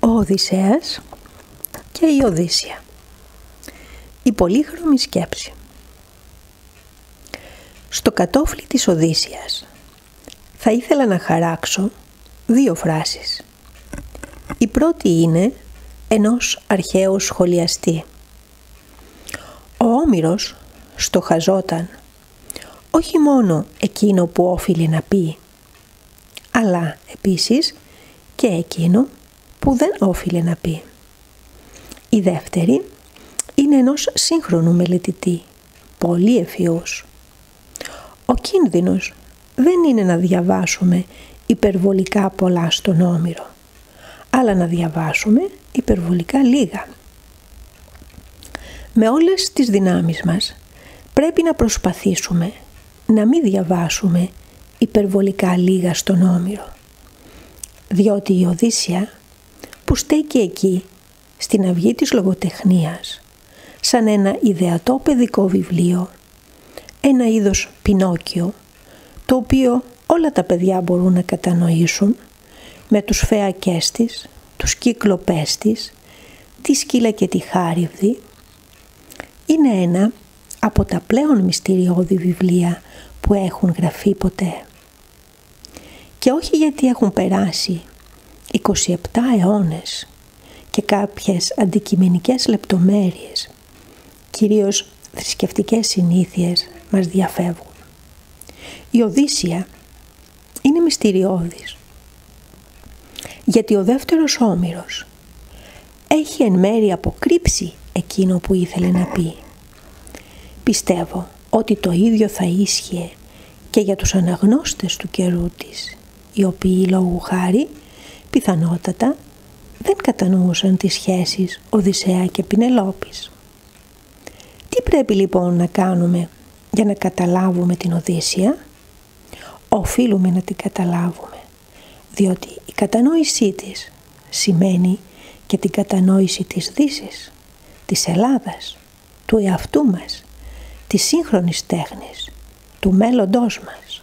Ο Οδυσσέας και η Οδύσσεια. Η πολύχρωμη σκέψη. Στο κατόφλι της Οδύσσειας θα ήθελα να χαράξω δύο φράσεις. Η πρώτη είναι ενός αρχαίου σχολιαστή. Ο Όμηρος στοχαζόταν όχι μόνο εκείνο που όφιλε να πει, αλλά επίσης και εκείνο που δεν όφιλε να πει. Η δεύτερη είναι ενός σύγχρονου μελετητή, πολύ ευφυούς. Ο κίνδυνος δεν είναι να διαβάσουμε υπερβολικά πολλά στον Όμηρο, αλλά να διαβάσουμε υπερβολικά λίγα. Με όλες τις δυνάμεις μας πρέπει να προσπαθήσουμε να μην διαβάσουμε υπερβολικά λίγα στον Όμηρο, διότι η Οδύσσεια που στέκει εκεί στην αυγή της λογοτεχνίας σαν ένα ιδεατό παιδικό βιβλίο, ένα είδος Πινόκιο, το οποίο όλα τα παιδιά μπορούν να κατανοήσουν με τους φεακές της, τους κύκλοπές της, τη σκύλα και τη χάριβδη, είναι ένα από τα πλέον μυστηριώδη βιβλία που έχουν γραφεί ποτέ. Και όχι γιατί έχουν περάσει 27 αιώνες και κάποιες αντικειμενικές λεπτομέρειες, κυρίως θρησκευτικές συνήθειες, μας διαφεύγουν. Η Οδύσσεια είναι μυστηριώδης, γιατί ο δεύτερος Όμηρος έχει εν μέρει αποκρύψει εκείνο που ήθελε να πει. Πιστεύω ότι το ίδιο θα ίσχυε και για τους αναγνώστες του καιρού της, οι οποίοι λόγου χάρη πιθανότατα δεν κατανοούσαν τις σχέσεις Οδυσσέα και Πηνελόπης. Τι πρέπει λοιπόν να κάνουμε για να καταλάβουμε την Οδύσσεια? Οφείλουμε να την καταλάβουμε, διότι η κατανόησή της σημαίνει και την κατανόηση της Δύσης, της Ελλάδας, του εαυτού μας, της σύγχρονης τέχνης, του μέλλοντός μας.